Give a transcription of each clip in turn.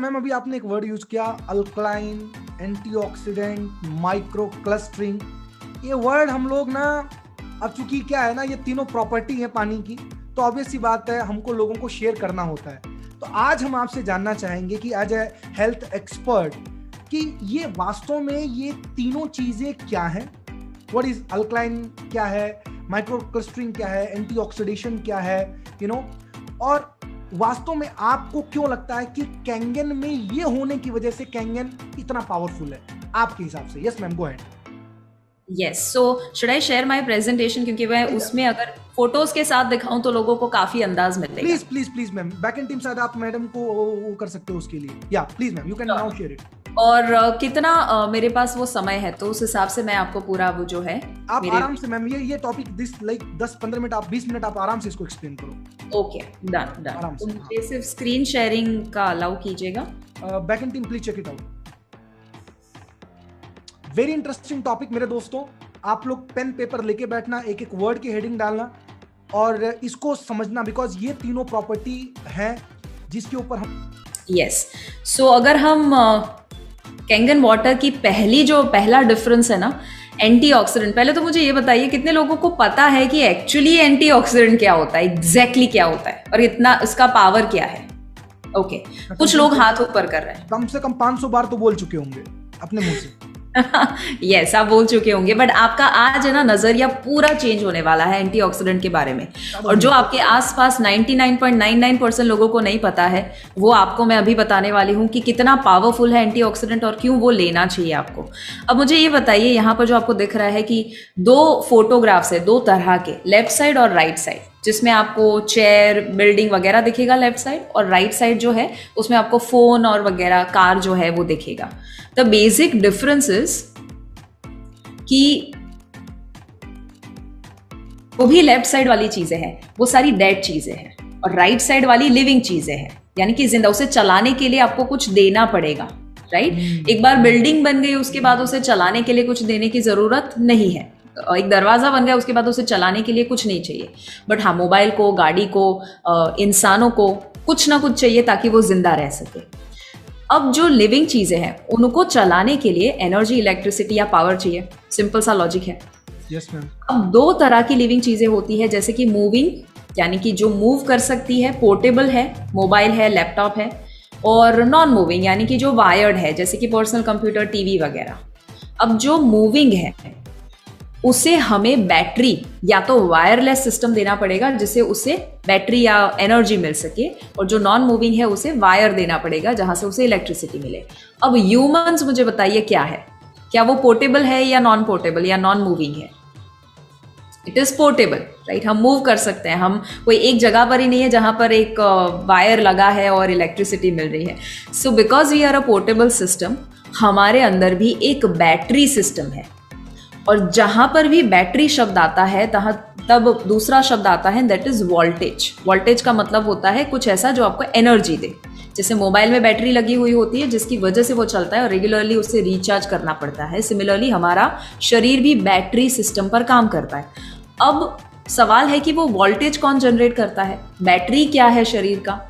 Ma'am अभी आपने एक वर्ड यूज किया, अल्कलाइन, एंटीऑक्सीडेंट, माइक्रो क्लस्टरिंग। ये वर्ड हम लोग ना, अब चूंकि क्या है ना, ये तीनों प्रॉपर्टी है पानी की, तो ऑब्वियस सी बात है हमको लोगों को शेयर करना होता है। तो आज हम आपसे जानना चाहेंगे कि एज ए हेल्थ एक्सपर्ट कि ये वास्तव में ये तीनों चीजें क्या हैं। व्हाट इज अल्कलाइन, क्या है माइक्रो क्लस्टरिंग, क्या है एंटीऑक्सीडेशन, क्या है और वास्तव में आपको क्यों लगता है कि कैंगन में ये होने की वजह से कैंगन इतना पावरफुल है आपके हिसाब से? Yes ma'am, go ahead. Yes, so should I share my presentation, क्योंकि मैं उसमें अगर फोटोज के साथ दिखाऊं तो लोगों को काफी अंदाज मिलेगा। Please please please ma'am, back end team शायद आप मैडम को वो कर सकते हो उसके लिए। या please ma'am, you can now share it. और कितना मेरे पास वो समय है तो उस हिसाब से मैं आपको पूरा वो जो है आप आराम से मैम, ये टॉपिक दिस लाइक 10-15 मिनट, आप 20 मिनट आप आराम से इसको एक्सप्लेन करो। Okay, done done. आराम से, मुझे सिर्फ स्क्रीन शेयरिंग का अलाउ कीजिएगा। Back end team please check it out. Very interesting topic मेरे दोस्तों। आप लोग पेन पेपर लेके बैठना, एक एक वर्ड की हेडिंग डालना और इसको समझना, बिकॉज ये तीनों प्रॉपर्टी है जिसके ऊपर हम यस, सो अगर हम कैंगन वाटर की पहला डिफरेंस है ना, एंटीऑक्सीडेंट। पहले तो मुझे ये बताइए कितने लोगों को पता है कि एक्चुअली एंटीऑक्सीडेंट क्या होता है, एग्जैक्टली क्या होता है और इतना इसका पावर क्या है? ओके, कुछ लोग हाथ ऊपर कर रहे हैं। कम से कम 500 बार तो बोल चुके होंगे अपने मुंह से। यस, आप बोल चुके होंगे, बट आपका आज है ना नजरिया पूरा चेंज होने वाला है एंटीऑक्सीडेंट के बारे में। और जो आपके आसपास 99.99% लोगों को नहीं पता है, वो आपको मैं अभी बताने वाली हूँ कि कितना पावरफुल है एंटीऑक्सीडेंट और क्यों वो लेना चाहिए आपको। अब मुझे ये बताइए, यहाँ पर जो आपको दिख रहा है कि दो फोटोग्राफ्स है, दो तरह के, लेफ्ट साइड और राइट साइड, जिसमें आपको चेयर, बिल्डिंग वगैरह दिखेगा लेफ्ट साइड, और राइट साइड जो है उसमें आपको फोन और वगैरह कार जो है वो दिखेगा। द बेसिक डिफरेंस इज कि वो भी लेफ्ट साइड वाली चीजें हैं, वो सारी डेड चीजें हैं, और राइट साइड वाली लिविंग चीजें हैं, यानी कि जिंदा। उसे चलाने के लिए आपको कुछ देना पड़ेगा, राइट? एक बार बिल्डिंग बन गई उसके बाद उसे चलाने के लिए कुछ देने की जरूरत नहीं है। एक दरवाजा बन गया उसके बाद उसे चलाने के लिए कुछ नहीं चाहिए। बट हाँ, मोबाइल को, गाड़ी को, इंसानों को कुछ ना कुछ चाहिए ताकि वो जिंदा रह सके। अब जो लिविंग चीजें हैं उनको चलाने के लिए एनर्जी, इलेक्ट्रिसिटी या पावर चाहिए। सिंपल सा लॉजिक है। Yes ma'am. अब दो तरह की लिविंग चीजें होती है, जैसे कि मूविंग, यानी कि जो मूव कर सकती है, पोर्टेबल है, मोबाइल है, लैपटॉप है, और नॉन मूविंग यानी कि जो वायर्ड है, जैसे कि पर्सनल कंप्यूटर, टीवी वगैरह। अब जो मूविंग है उसे हमें बैटरी या तो वायरलेस सिस्टम देना पड़ेगा जिससे उसे बैटरी या एनर्जी मिल सके, और जो नॉन मूविंग है उसे वायर देना पड़ेगा जहां से उसे इलेक्ट्रिसिटी मिले। अब ह्यूमंस, मुझे बताइए क्या है? क्या वो पोर्टेबल है या नॉन पोर्टेबल या नॉन मूविंग है? It is portable, right? हम मूव कर सकते हैं। हम कोई एक जगह पर ही नहीं है जहां पर एक वायर लगा है और इलेक्ट्रिसिटी मिल रही है। So because we are a portable system, हमारे अंदर भी एक बैटरी सिस्टम है, और जहां पर भी बैटरी शब्द आता है तब दूसरा शब्द आता है, दैट इज वोल्टेज। वोल्टेज का मतलब होता है कुछ ऐसा जो आपको एनर्जी दे। जैसे मोबाइल में बैटरी लगी हुई होती है जिसकी वजह से वो चलता है और रेगुलरली उससे रिचार्ज करना पड़ता है। सिमिलरली हमारा शरीर भी बैटरी सिस्टम पर काम करता है। अब सवाल है कि वो वोल्टेज कौन जनरेट करता है? बैटरी क्या है शरीर का?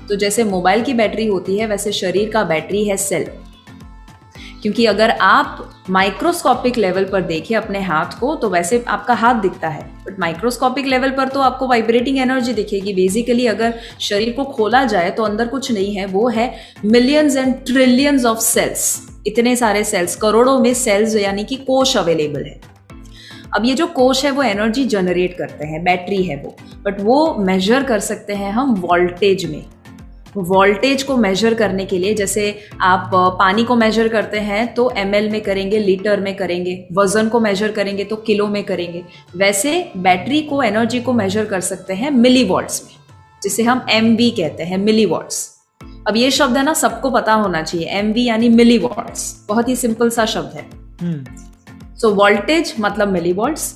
तो जैसे मोबाइल की बैटरी होती है वैसे शरीर का बैटरी है सेल। क्योंकि अगर आप माइक्रोस्कोपिक लेवल पर देखें अपने हाथ को तो वैसे आपका हाथ दिखता है, बट माइक्रोस्कोपिक लेवल पर तो आपको वाइब्रेटिंग एनर्जी दिखेगी। बेसिकली अगर शरीर को खोला जाए तो अंदर कुछ नहीं है, वो है millions and trillions of cells. इतने सारे सेल्स, करोड़ों में सेल्स यानी कि कोश अवेलेबल है। अब ये जो कोश है वो एनर्जी जनरेट करते हैं, बैटरी है वो, बट वो मेजर कर सकते हैं हम वोल्टेज में। वोल्टेज को मेजर करने के लिए, जैसे आप पानी को मेजर करते हैं तो ml में करेंगे, लीटर में करेंगे, वजन को मेजर करेंगे तो किलो में करेंगे, वैसे बैटरी को, एनर्जी को मेजर कर सकते हैं मिलीवॉट्स में, जिसे हम MV कहते हैं, मिलीवॉट्स। अब ये शब्द है ना सबको पता होना चाहिए, MV यानी मिलीवॉट्स, बहुत ही सिंपल सा शब्द है। सो वोल्टेज मतलब मिलीवॉट्स।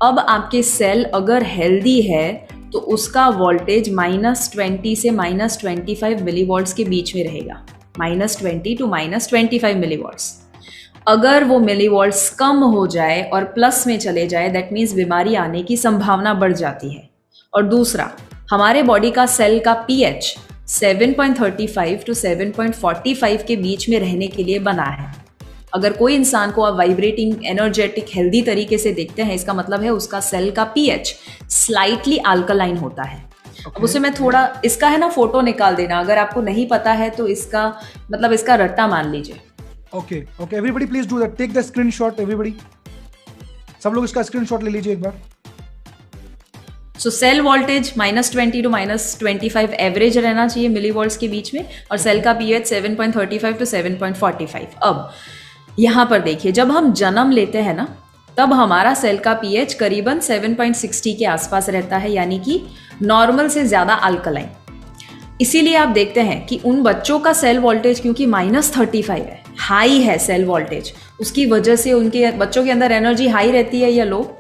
अब आपके सेल अगर हेल्दी है तो उसका वोल्टेज -20 से -25 मिलीवॉट्स के बीच में रहेगा, -20 to -25 मिलीवॉट्स। अगर वो मिलीवॉट्स कम हो जाए और प्लस में चले जाए, दैट मीन्स बीमारी आने की संभावना बढ़ जाती है। और दूसरा, हमारे बॉडी का सेल का pH 7.35 टू 7.45 के बीच में रहने के लिए बना है। अगर कोई इंसान को आप वाइब्रेटिंग, एनर्जेटिक, हेल्दी तरीके से देखते हैं, इसका मतलब है उसका सेल का पीएच स्लाइटली अल्कलाइन होता है। अब उसे मैं थोड़ा, इसका है ना फोटो निकाल देना, अगर आपको नहीं पता है तो इसका मतलब इसका रट्टा मान लीजिए। Okay okay, everybody please do that, take the screenshot everybody, सब लोग इसका स्क्रीनशॉट ले लीजिए एक बार। So cell voltage -20 to -25 average रहना चाहिए मिलीवोल्ट्स के बीच में, और सेल का पीएच 7.35 टू 7.45। अब यहाँ पर देखिए, जब हम जन्म लेते हैं ना, तब हमारा सेल का पीएच करीबन 7.60 के आसपास रहता है, यानी कि नॉर्मल से ज़्यादा अल्कलाइन। इसीलिए आप देखते हैं कि उन बच्चों का सेल वोल्टेज क्योंकि -35 है, हाई है सेल वोल्टेज, उसकी वजह से उनके बच्चों के अंदर एनर्जी हाई रहती है या लो?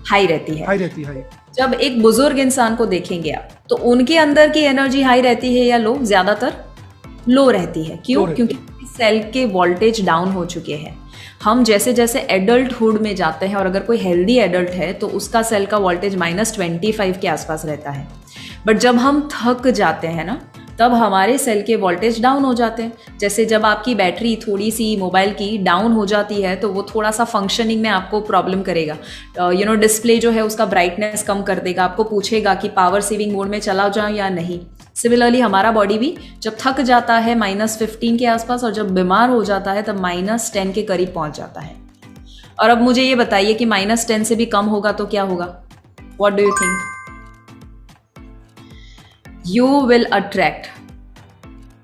हाई रहती है। हाई रहती है। जब एक बुजुर्ग इंसान को देखेंगे आप, तो उनके अंदर की एनर्जी हाई रहती है या लो? ज्यादातर लो रहती है। क्यों? क्योंकि सेल के वोल्टेज डाउन हो चुके हैं। हम जैसे जैसे एडल्टहुड में जाते हैं, और अगर कोई हेल्दी एडल्ट है तो उसका सेल का वोल्टेज -25 के आसपास रहता है। बट जब हम थक जाते हैं ना, तब हमारे सेल के वोल्टेज डाउन हो जाते हैं। जैसे जब आपकी बैटरी थोड़ी सी मोबाइल की डाउन हो जाती है, तो वो थोड़ा सा फंक्शनिंग में आपको प्रॉब्लम करेगा। डिस्प्ले जो है उसका ब्राइटनेस कम कर देगा, आपको पूछेगा कि पावर सेविंग मोड में चला जाऊं या नहीं। सिमिलरली हमारा बॉडी भी जब थक जाता है -15 के आसपास, और जब बीमार हो जाता है तब -10 के करीब पहुंच जाता है। और अब मुझे ये बताइए कि -10 से भी कम होगा तो क्या होगा? What do you think? You will attract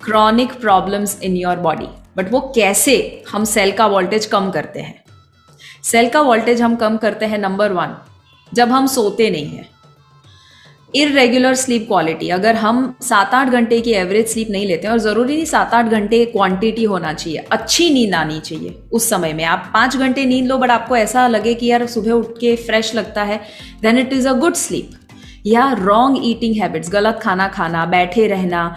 chronic problems in your body. But वो कैसे हम सेल का वोल्टेज कम करते हैं? सेल का वोल्टेज हम कम करते हैं, नंबर 1, जब हम सोते नहीं हैं। इररेगुलर स्लीप क्वालिटी, अगर हम 7-8 घंटे की एवरेज स्लीप नहीं लेते हैं, और ज़रूरी नहीं 7-8 घंटे क्वांटिटी होना चाहिए, अच्छी नींद आनी चाहिए उस समय में। आप 5 घंटे नींद लो बट आपको ऐसा लगे कि यार सुबह उठ के फ्रेश लगता है, then it is a good sleep. या रॉन्ग ईटिंग हैबिट्स, गलत खाना खाना, बैठे रहना,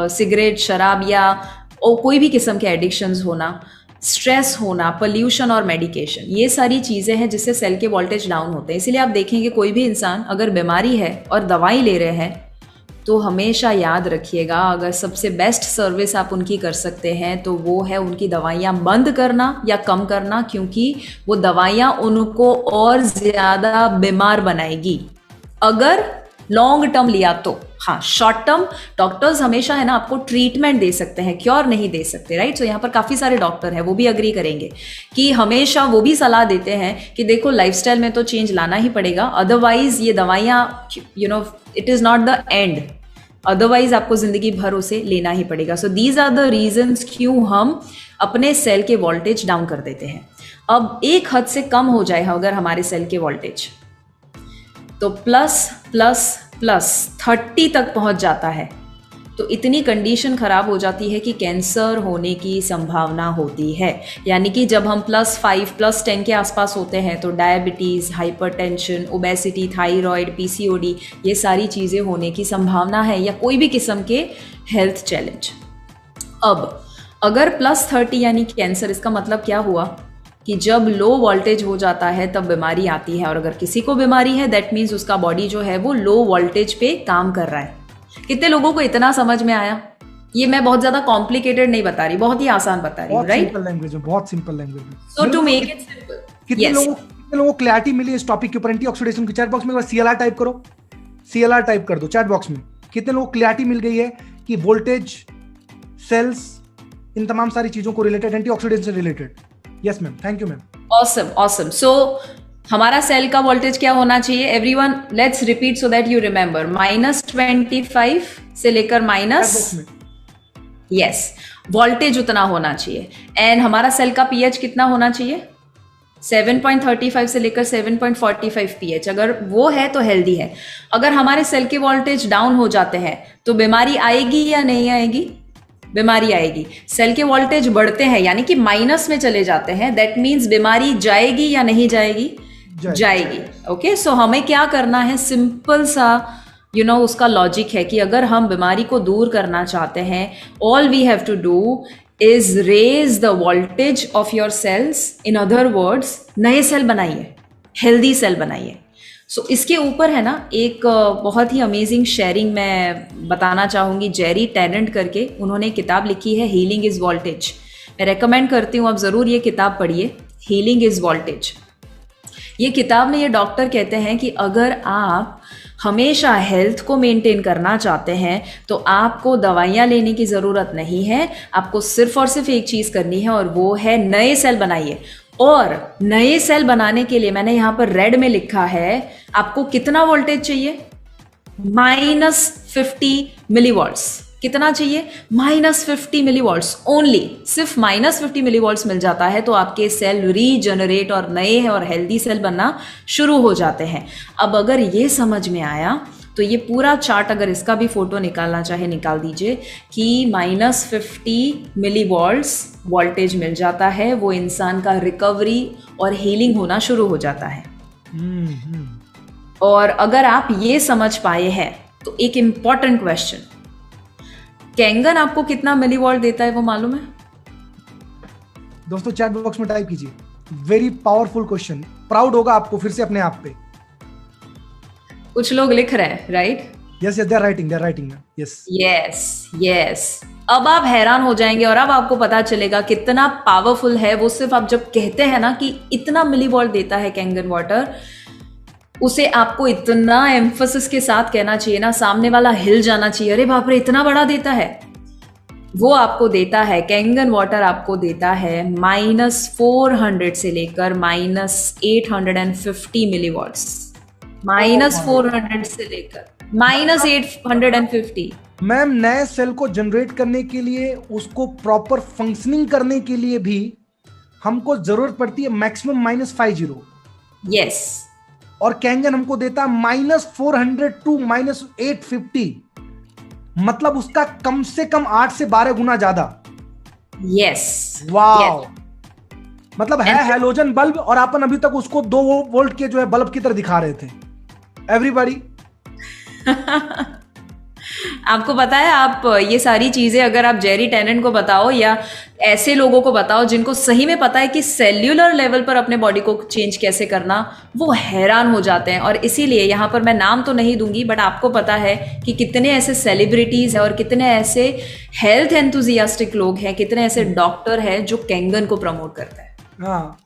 सिगरेट, शराब या कोई भी किस्म के एडिक्शंस होना, स्ट्रेस होना, पोल्यूशन और मेडिकेशन, ये सारी चीज़ें हैं जिससे सेल के वोल्टेज डाउन होते हैं। इसीलिए आप देखेंगे कोई भी इंसान अगर बीमारी है और दवाई ले रहे हैं, तो हमेशा याद रखिएगा, अगर सबसे बेस्ट सर्विस आप उनकी कर सकते हैं तो वो है उनकी दवाइयाँ बंद करना या कम करना, क्योंकि वो दवाइयाँ उनको और ज़्यादा बीमार बनाएगी अगर लॉन्ग टर्म लिया तो। हाँ, शॉर्ट टर्म डॉक्टर्स हमेशा है ना आपको ट्रीटमेंट दे सकते हैं, क्योर नहीं दे सकते, राइट? सो यहाँ पर काफ़ी सारे डॉक्टर हैं, वो भी अग्री करेंगे कि हमेशा वो भी सलाह देते हैं कि देखो लाइफस्टाइल में तो चेंज लाना ही पड़ेगा, अदरवाइज ये दवाइयाँ it is not the end, otherwise आपको ज़िंदगी भर उसे लेना ही पड़ेगा। So these are the reasons क्यों हम अपने सेल के वोल्टेज डाउन कर देते हैं। अब एक हद से कम हो जाए अगर हमारे सेल के वोल्टेज, तो +++30 तक पहुंच जाता है, तो इतनी कंडीशन खराब हो जाती है कि कैंसर होने की संभावना होती है। यानी कि जब हम +5 +10 के आसपास होते हैं तो diabetes, hypertension, obesity, thyroid, PCOD, ये सारी चीज़ें होने की संभावना है, या कोई भी किस्म के हेल्थ चैलेंज। अब अगर +30 यानी कैंसर, इसका मतलब क्या हुआ कि जब लो वोल्टेज हो जाता है तब बीमारी आती है, और अगर किसी को बीमारी है दैट मीन्स उसका बॉडी जो है वो लो वोल्टेज पे काम कर रहा है। कितने लोगों को इतना समझ में आया? ये मैं बहुत ज्यादा कॉम्प्लिकेटेड नहीं बता रही, बहुत ही आसान बता रही हूँ, राइट? बहुत सिंपल लैंग्वेज में। सो टू मेक इट सिंपल, कितने लोगों को क्लैरिटी मिली इस टॉपिक के ऊपर? एंटीऑक्सीडेशन की चैट बॉक्स में CLR टाइप करो, CLR टाइप कर दो चैट बॉक्स में। कितने लोगों को क्लैरिटी मिल गई है कि वोल्टेज, सेल्स, इन तमाम सारी चीजों को रिलेटेड, एंटीऑक्सीडेंट से related? Yes ma'am, thank you ma'am. Awesome awesome. So हमारा सेल का वोल्टेज क्या होना चाहिए? Everyone let's repeat so that you remember. -25 से लेकर यस, वोल्टेज उतना होना चाहिए। एंड हमारा सेल का पीएच कितना होना चाहिए? 7.35 से लेकर 7.45 पीएच। अगर वो है तो हेल्दी है। अगर हमारे सेल के वोल्टेज डाउन हो जाते हैं तो बीमारी आएगी या नहीं आएगी? बीमारी आएगी। सेल के वोल्टेज बढ़ते हैं यानी कि माइनस में चले जाते हैं, दैट मीन्स बीमारी जाएगी या नहीं जाएगी? जाएगी। ओके, सो हमें क्या करना है? सिंपल सा उसका लॉजिक है कि अगर हम बीमारी को दूर करना चाहते हैं, all we have to do is raise the voltage of your cells. In other words, नए सेल बनाइए, हेल्दी सेल बनाइए। सो इसके ऊपर है ना एक बहुत ही अमेजिंग शेयरिंग मैं बताना चाहूँगी। जेरी टेनेंट करके उन्होंने किताब लिखी है, हीलिंग इज़ वोल्टेज। मैं रेकमेंड करती हूँ आप ज़रूर ये किताब पढ़िए, हीलिंग इज़ वोल्टेज। ये किताब में ये डॉक्टर कहते हैं कि अगर आप हमेशा हेल्थ को मेंटेन करना चाहते हैं तो आपको दवाइयाँ लेने की ज़रूरत नहीं है, आपको सिर्फ और सिर्फ एक चीज़ करनी है और वो है नए सेल बनाइए। और नए सेल बनाने के लिए मैंने यहाँ पर रेड में लिखा है आपको कितना वोल्टेज चाहिए, -50 मिलीवॉल्ट्स। कितना चाहिए? -50 मिलीवॉल्ट्स ओनली। सिर्फ -50 मिलीवॉल्ट्स मिल जाता है तो आपके सेल रीजनरेट और नए हैं और हेल्दी सेल बनना शुरू हो जाते हैं। अब अगर ये समझ में आया तो ये पूरा चार्ट, अगर इसका भी फोटो निकालना चाहे निकाल दीजिए कि -50 मिलीवॉल्ट्स वोल्टेज मिल जाता है, वो इंसान का रिकवरी और हीलिंग होना शुरू हो जाता है। और अगर आप ये समझ पाए हैं तो एक इंपॉर्टेंट क्वेश्चन, कैंगन आपको कितना मिलीवॉल्ट देता है वो मालूम है? दोस्तों चैट बॉक्स में टाइप कीजिए, वेरी पावरफुल क्वेश्चन, प्राउड होगा आपको फिर से अपने आप पे। कुछ लोग लिख रहे हैं, right? Yes yes, they are writing. Yes yes yes. अब आप हैरान हो जाएंगे और अब आपको पता चलेगा कितना पावरफुल है वो। सिर्फ आप जब कहते हैं ना कि इतना मिलीवॉल्ट देता है कैंगन वाटर, उसे आपको इतना एम्फसिस के साथ कहना चाहिए ना, सामने वाला हिल जाना चाहिए, अरे बाप रे इतना बड़ा देता है। वो आपको देता है, कैंगन वाटर आपको देता है -400 से लेकर -850 मिलीवॉट्स। -400 से लेकर -850। मैम, नए सेल को जनरेट करने के लिए, उसको प्रॉपर फंक्शनिंग करने के लिए भी हमको जरूरत पड़ती है मैक्सिमम -50। यस। और कैंगन हमको देता है -400 टू -850, मतलब उसका कम से कम 8 से 12 गुना ज्यादा। यस। वाओ। मतलब है हैलोजन बल्ब और अपन अभी तक उसको 2 वोल्ट के जो है बल्ब की तरह दिखा रहे थे। एवरीबॉडी आपको पता है, आप ये सारी चीजें अगर आप जेरी टेनेंट को बताओ या ऐसे लोगों को बताओ जिनको सही में पता है कि सेल्यूलर लेवल पर अपने बॉडी को चेंज कैसे करना, वो हैरान हो जाते हैं। और इसीलिए यहाँ पर मैं नाम तो नहीं दूंगी, बट आपको पता है कि कितने ऐसे सेलिब्रिटीज हैं और कितने ऐसे हेल्थ एंथुजियास्टिक लोग हैं, कितने ऐसे डॉक्टर हैं जो कैंगन को प्रमोट करते हैं। हाँ,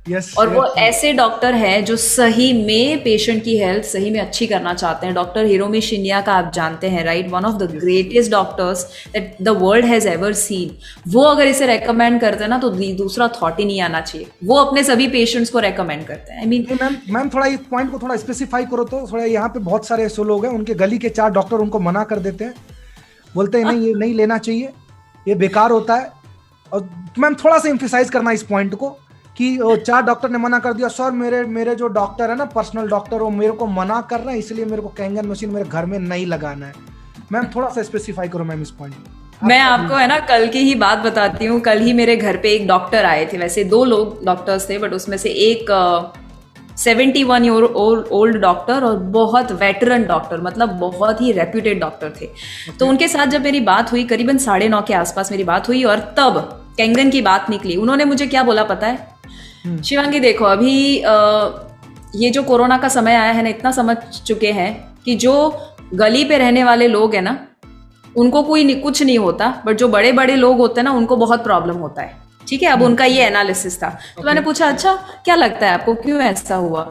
yes, और वो ऐसे डॉक्टर हैं जो सही में पेशेंट की हेल्थ सही में अच्छी करना चाहते हैं। डॉक्टर हिरोमी शिन्या का आप जानते हैं, right? One of the greatest doctors that the world has ever seen. वो अगर इसे रेकमेंड करते हैं ना तो दूसरा थॉट ही नहीं आना चाहिए। वो अपने सभी पेशेंट्स को रेकमेंड करते हैं। आई मीन मैम थोड़ा इस पॉइंट को थोड़ा स्पेसिफाई करो तो थोड़ा। यहाँ पे बहुत सारे ऐसे लोग हैं, उनके गली के 4 डॉक्टर उनको मना कर देते हैं, बोलते हैं नहीं ये नहीं लेना चाहिए, ये बेकार होता है। और मैम थोड़ा सा एम्फेसाइज करना इस पॉइंट को कि 4 डॉक्टर ने मना कर दिया, सर मेरे जो डॉक्टर है ना, पर्सनल डॉक्टर, वो मेरे को मना कर रहे हैं, इसलिए मेरे को कैंगन मशीन मेरे घर में नहीं लगाना है। मैम थोड़ा सा स्पेसिफाई करो मैम इस पॉइंट। मैं आपको है ना कल की ही बात बताती हूँ। कल ही मेरे घर पे एक डॉक्टर आए थे, वैसे 2 लोग डॉक्टर्स थे, बट उसमें से एक 71 ईयर ओल्ड डॉक्टर और बहुत वेटरन डॉक्टर, मतलब बहुत ही रेप्यूटेड डॉक्टर थे। तो उनके साथ जब मेरी बात हुई, करीबन 9:30 के आसपास मेरी बात हुई और तब कैंगन की बात निकली। उन्होंने मुझे क्या बोला पता है? शिवांगी देखो, अभी ये जो कोरोना का समय आया है ना, इतना समझ चुके हैं कि जो गली पे रहने वाले लोग हैं ना, उनको कुछ नहीं होता, बट जो बड़े बड़े लोग होते हैं ना, उनको बहुत प्रॉब्लम होता है। ठीक है, अब उनका ये एनालिसिस था। तो मैंने पूछा, अच्छा क्या लगता है आपको, क्यों ऐसा हुआ?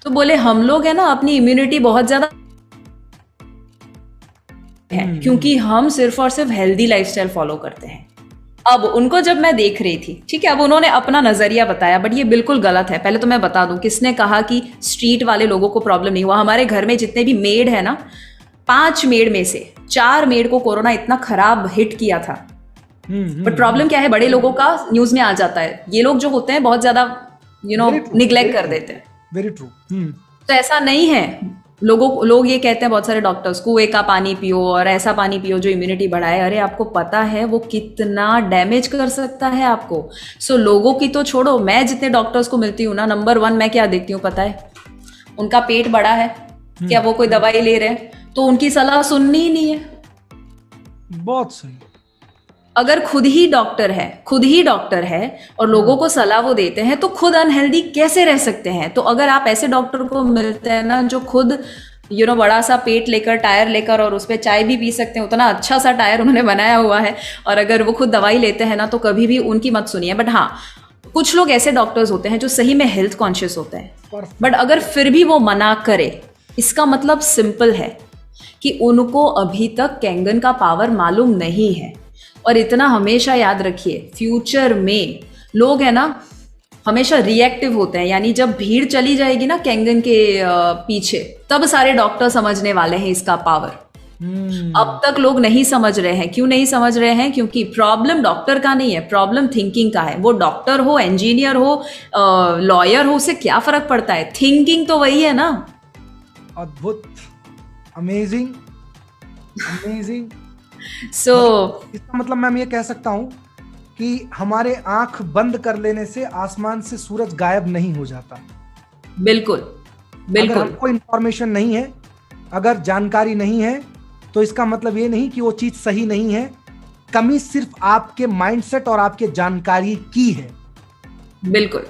तो बोले हम लोग है ना अपनी इम्यूनिटी बहुत ज्यादा है, क्योंकि हम सिर्फ और सिर्फ हेल्दी लाइफस्टाइल फॉलो करते हैं। अब उनको जब मैं देख रही थी, ठीक है, अब उन्होंने अपना नजरिया बताया, बट ये बिल्कुल गलत है। पहले तो मैं बता दूं, किसने कहा कि स्ट्रीट वाले लोगों को प्रॉब्लम नहीं हुआ? हमारे घर में जितने भी मेड है ना, 5 मेड में से 4 मेड को कोरोना इतना खराब हिट किया था। बट प्रॉब्लम क्या है, बड़े लोगों का न्यूज में आ जाता है। ये लोग जो होते हैं बहुत ज्यादा निग्लेक्ट कर देते हैं। Very true. तो ऐसा नहीं है। लोग ये कहते हैं, बहुत सारे डॉक्टर्स, कुएं का पानी पियो और ऐसा पानी पियो जो इम्यूनिटी बढ़ाए। अरे आपको पता है वो कितना डैमेज कर सकता है आपको? सो लोगों की तो छोड़ो, मैं जितने डॉक्टर्स को मिलती हूँ ना, नंबर 1 मैं क्या देखती हूँ पता है? उनका पेट बड़ा है क्या, वो कोई दवाई ले रहे हैं, तो उनकी सलाह सुननी ही नहीं है। बहुत सही। अगर खुद ही डॉक्टर है और लोगों को सलाह वो देते हैं, तो खुद अनहेल्दी कैसे रह सकते हैं? तो अगर आप ऐसे डॉक्टर को मिलते हैं ना जो खुद बड़ा सा पेट लेकर, टायर लेकर, और उस पर चाय भी पी सकते हैं, उतना अच्छा सा टायर उन्होंने बनाया हुआ है, और अगर वो खुद दवाई लेते हैं ना, तो कभी भी उनकी मत सुनिए। बट हाँ, कुछ लोग ऐसे डॉक्टर्स होते हैं जो सही में हेल्थ कॉन्शियस होते हैं, बट अगर फिर भी वो मना करे, इसका मतलब सिंपल है कि उनको अभी तक कैंगन का पावर मालूम नहीं है। और इतना हमेशा याद रखिए, फ्यूचर में लोग है ना हमेशा रिएक्टिव होते हैं, यानी जब भीड़ चली जाएगी ना कैंगन के पीछे, तब सारे डॉक्टर समझने वाले हैं इसका पावर। अब तक लोग नहीं समझ रहे हैं। क्यों नहीं समझ रहे हैं? क्योंकि प्रॉब्लम डॉक्टर का नहीं है, प्रॉब्लम थिंकिंग का है। वो डॉक्टर हो, इंजीनियर हो, लॉयर हो, उससे क्या फर्क पड़ता है? थिंकिंग तो वही है ना। अद्भुत, अमेजिंग, अमेजिंग। सो इसका मतलब मैं ये कह सकता हूं कि हमारे आंख बंद कर लेने से आसमान से सूरज गायब नहीं हो जाता। बिल्कुल बिल्कुल। अगर हमको इंफॉर्मेशन नहीं है, अगर जानकारी नहीं है, तो इसका मतलब ये नहीं कि वो चीज सही नहीं है। कमी सिर्फ आपके माइंडसेट और आपके जानकारी की है। बिल्कुल।